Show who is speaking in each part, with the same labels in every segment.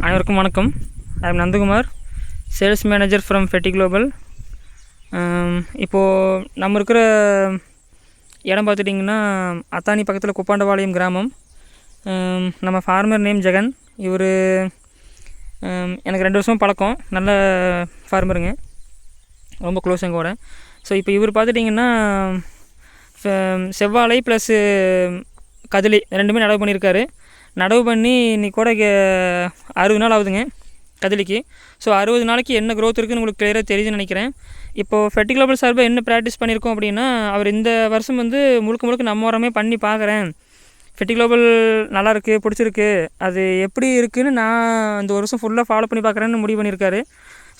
Speaker 1: அனைவருக்கும் வணக்கம். I am Nandakumar, sales manager from fatty global. இப்போது நம்ம இருக்கிற இடம் பார்த்துட்டிங்கன்னா அத்தானி பக்கத்தில் குப்பாண்டபாளையம் கிராமம். நம்ம ஃபார்மர் நேம் ஜெகன். இவர் எனக்கு 2 வருஷம் பழக்கம். நல்ல ஃபார்மருங்க, ரொம்ப க்ளோஸ் எங்கூட. ஸோ இப்போ இவர் பார்த்துட்டிங்கன்னா செவ்வாழை ப்ளஸ்ஸு கதிலி ரெண்டுமே நடவு பண்ணியிருக்காரு. நடவு பண்ணி இன்றைக்கி கூட 60 நாள் ஆகுதுங்க கதிலிக்கு. ஸோ 60 நாளைக்கு என்ன க்ரோத் இருக்குதுன்னு உங்களுக்கு கிளியராக தெரியுதுன்னு நினைக்கிறேன். இப்போது ஃபெட்டி குளோபல் சார்பாக என்ன ப்ராக்டிஸ் பண்ணியிருக்கோம் அப்படின்னா, அவர் இந்த வருஷம் முழுக்க நம்ம உரமே பண்ணி பார்க்குறேன், ஃபெட்டி குளோபல் நல்லாயிருக்கு, பிடிச்சிருக்கு, அது எப்படி இருக்குதுன்னு நான் இந்த வருஷம் ஃபுல்லாக ஃபாலோ பண்ணி பார்க்குறேன்னு முடிவு பண்ணியிருக்காரு.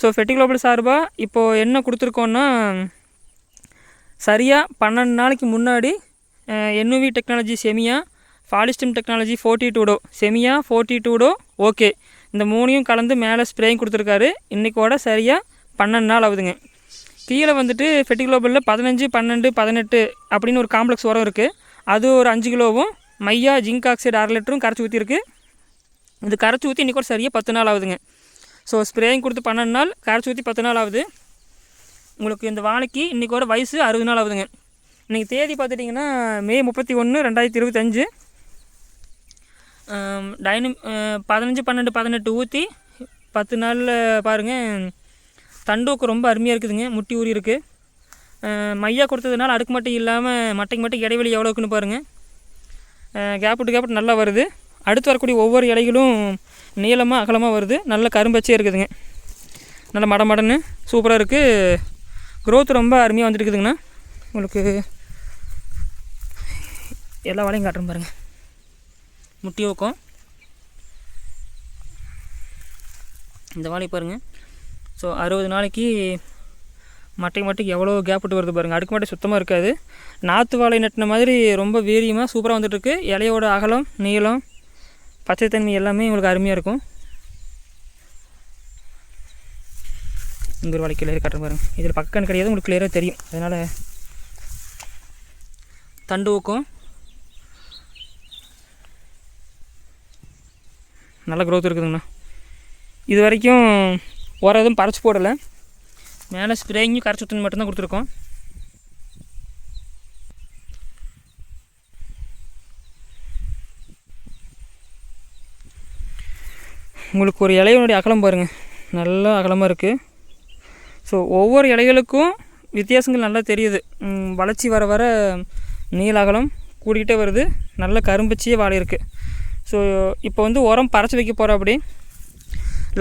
Speaker 1: ஸோ ஃபெட்டி குளோபல் சார்பாக இப்போது என்ன கொடுத்துருக்கோன்னா, சரியாக 12 நாளைக்கு முன்னாடி NUV டெக்னாலஜி செமியா, ஃபாலிஸ்டிம் டெக்னாலஜி 42 செமியா 42 ஓகே, இந்த 3ஐயும் கலந்து மேலே ஸ்ப்ரேயும் கொடுத்துருக்காரு. இன்றைக்கோட சரியாக 12 நாள் ஆகுதுங்க. கீழே ஃபெட்டி குளோபலில் 15, 12, 18 அப்படின்னு ஒரு காம்ப்ளெக்ஸ் உரம் இருக்குது. அது ஒரு 5 கிலோவும் மையா ஜிங்க் ஆக்சைடு 1/2 லிட்டரும் கரைச்சி ஊற்றிருக்கு. இது கரைச்சி ஊற்றி இன்றைக்கோட சரியாக 10 நாள் ஆகுதுங்க. ஸோ ஸ்ப்ரேயும் கொடுத்து 12 நாள், கரைச்சி ஊற்றி 10 நாள் ஆகுது. உங்களுக்கு இந்த வாழைக்கு இன்றைக்கோட வயசு 60 நாள் ஆகுதுங்க. இன்றைக்கி தேதி பார்த்துட்டிங்கன்னா மே 31, 2025. 15, 12, 18 ஊற்றி 10 நாளில் பாருங்கள், தண்டோக்கு ரொம்ப அருமையாக இருக்குதுங்க. முட்டி ஊறி இருக்குது. மையா கொடுத்ததுனால அடுக்கு மட்டை இல்லாமல் மட்டைக்கு மட்டும் இடைவெளி எவ்வளோ இருக்குன்னு பாருங்கள். கேப்பிட்டு நல்லா வருது. அடுத்து வரக்கூடிய ஒவ்வொரு இலைகளும் நீளமாக அகலமாக வருது. நல்ல கரும்பச்சே இருக்குதுங்க. நல்ல மடன்னு சூப்பராக இருக்குது. க்ரோத் ரொம்ப அருமையாக வந்துட்டு இருக்குதுங்கண்ணா. உங்களுக்கு எல்லா வாழையும் காட்டுறேன் பாருங்கள். முட்டி ஊக்கம் இந்த வாழை பாருங்கள். ஸோ 60 நாளைக்கு மட்டைக்கு எவ்வளோ கேப் விட்டு வருது பாருங்கள். அடுக்கு மட்டை சுத்தமாக இருக்காது. நாற்று வாழை நட்டின மாதிரி ரொம்ப வீரியமாக சூப்பராக வந்துட்டுருக்கு. இலையோட அகலம், நீளம், பச்சைத்தன்மை எல்லாமே உங்களுக்கு அருமையாக இருக்கும். இங்கே ஒரு வாழை கிளியர் காட்டுறேன் பாருங்கள். இதில் பக்கம் கிடையாது, உங்களுக்கு கிளியராக தெரியும். அதனால் தண்டு ஊக்கம் நல்ல க்ரோத் இருக்குதுங்கண்ணா. இது வரைக்கும் உரம் எதுவும் பறிச்சு போடலை. மேலே ஸ்ப்ரேயும் கரைச்சி ஊற்றுன்னு மட்டும்தான் கொடுத்துருக்கோம். உங்களுக்கு ஒரு இலையோடைய அகலம் பாருங்கள், நல்லா அகலமாக இருக்குது. ஸோ ஒவ்வொரு இலைகளுக்கும் வித்தியாசங்கள் நல்லா தெரியுது. வளர்ச்சி வர வர நீள அகலம் கூடிக்கிட்டே வருது. நல்ல கரும்பச்சியே வாழை இருக்குது. ஸோ இப்போ உரம் பறச்சு வைக்க போகிறோம். அப்படி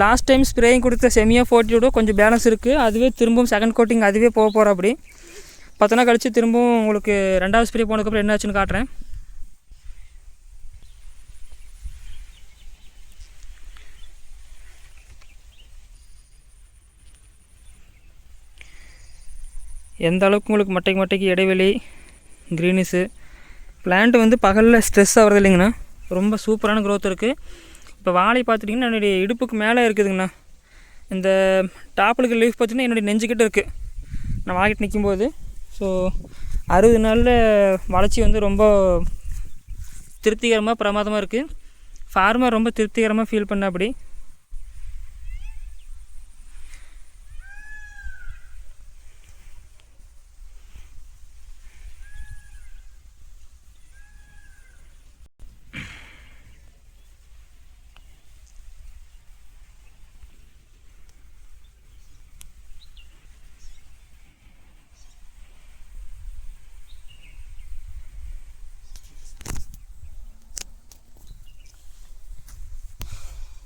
Speaker 1: லாஸ்ட் டைம் ஸ்ப்ரேயிங் கொடுத்த செமியா 42 கொஞ்சம் பேலன்ஸ் இருக்குது. அதுவே திரும்பவும் செகண்ட் கோட்டிங் அதுவே போக போகிறோம். அப்படி 10 நாள் கழித்து திரும்பவும் உங்களுக்கு 2வது ஸ்ப்ரே போனதுக்கப்புறம் என்ன ஆச்சுன்னு காட்டுறேன். எந்த அளவுக்கு உங்களுக்கு மட்டைக்கு இடைவெளி, க்ரீனிஸு, பிளான்ட்டு பகலில் ஸ்ட்ரெஸ் ஆகிறது இல்லைங்கண்ணா. ரொம்ப சூப்பரான க்ரோத் இருக்குது. இப்போ வாழை பார்த்துட்டிங்கன்னா என்னுடைய இடுப்புக்கு மேலே இருக்குதுங்கண்ணா. இந்த டாப்பில் இருக்கிற லீஃப் பார்த்திங்கன்னா என்னுடைய நெஞ்சுக்கிட்ட இருக்குது நான் வாங்கிட்டு நிற்கும்போது. ஸோ 60 நாளில் வளர்ச்சி ரொம்ப திருப்திகரமாக பிரமாதமாக இருக்குது. ஃபார்மர் ரொம்ப திருப்திகரமாக ஃபீல் பண்ண. அப்படி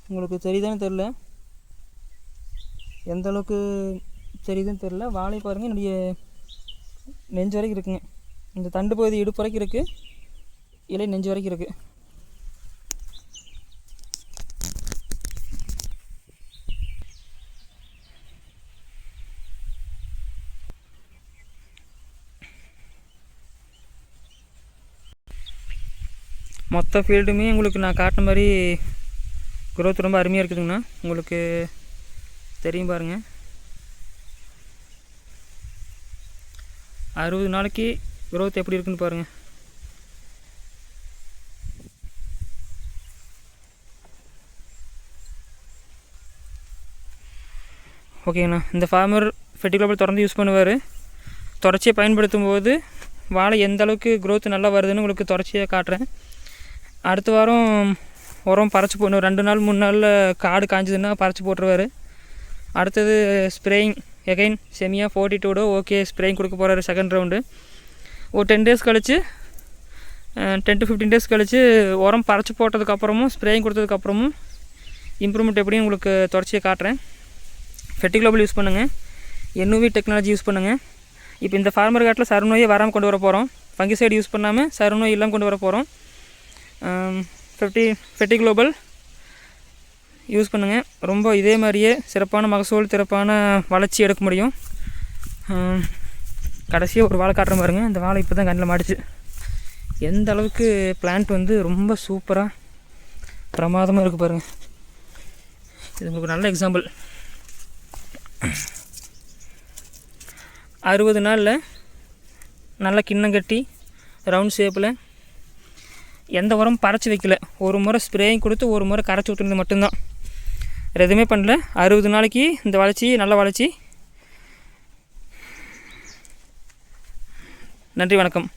Speaker 1: உங்களுக்கு தெரியுதான்னு தெரில, எந்த அளவுக்கு தெரியுதுன்னு தெரில. வாழை பாருங்கள், என்னுடைய நெஞ்சு வரைக்கும் இருக்குங்க. இந்த தண்டு பகுதி இடுப்பு வரைக்கும் இருக்குது, இலை நெஞ்சு வரைக்கும் இருக்குது. மொத்த ஃபீல்டுமே உங்களுக்கு நான் காட்டின மாதிரி க்ரோத் ரொம்ப அருமையாக இருக்குதுங்கண்ணா. உங்களுக்கு தெரியும் பாருங்கள். 60 நாளைக்கு க்ரோத் எப்படி இருக்குன்னு பாருங்கள். ஓகேங்கண்ணா. இந்த ஃபார்மர் ஃபெர்டிகுலர் தொடர்ந்து யூஸ் பண்ணுவார். தொடர்ச்சியை பயன்படுத்தும் போது வாழை எந்த அளவுக்கு க்ரோத் நல்லா வருதுன்னு உங்களுக்கு தொடர்ச்சியாக காட்டுறேன். அடுத்த வாரம் உரம் பறிச்சு போடணும். 2 நாள் 3 நாளில் காடு காய்ஞ்சதுன்னா பறிச்சு போட்டுருவார். அடுத்தது ஸ்ப்ரேயிங் எகைன் செமியா 42 ஓகே ஸ்ப்ரேயிங் கொடுக்க போகிறாரு செகண்ட் ரவுண்டு. ஒரு 10 days கழித்து 10 to 15 days கழித்து உரம் பறிச்சு போட்டதுக்கப்புறமும் ஸ்ப்ரேயிங் கொடுத்ததுக்கப்புறமும் இம்ப்ரூவ்மெண்ட் எப்படின்னு உங்களுக்கு தொடர்ச்சியாக காட்டுறேன். ஃபெர்டிகுலர் யூஸ் பண்ணுங்கள், NUV டெக்னாலஜி யூஸ் பண்ணுங்கள். இப்போ இந்த ஃபார்மர் காட்டில் சருநோயை வராமல் கொண்டு வர போகிறோம். ஃபங்கிசைடு யூஸ் பண்ணாமல் சருநோய் இல்லாமல் கொண்டு வர போகிறோம். ஃபெர்டிகுலர் யூஸ் பண்ணுங்கள். ரொம்ப இதே மாதிரியே சிறப்பான மகசூல் சிறப்பான வளர்ச்சி எடுக்க முடியும். கடைசியாக ஒரு வாழை காட்டுற பாருங்க. இந்த வாழை இப்போ தான் கண்ணில் மாட்டுச்சு. எந்த அளவுக்கு பிளான்ட் வந்து ரொம்ப சூப்பராக பிரமாதமாக இருக்குது பாருங்கள். இது உங்களுக்கு நல்ல எக்ஸாம்பிள். 60 நாளில் நல்லா கிண்ணம் கட்டி ரவுண்ட் ஷேப்பில் எந்த உரம் பறச்சி வைக்கல. ஒரு முறை ஸ்ப்ரேயிங் கொடுத்து ஒரு முறை கரைச்சி விட்டுருந்தது மட்டும்தான். எதுவுமே பண்ணல. 60 நாளைக்கு இந்த வளர்ச்சி நல்ல வளர்ச்சி. நன்றி, வணக்கம்.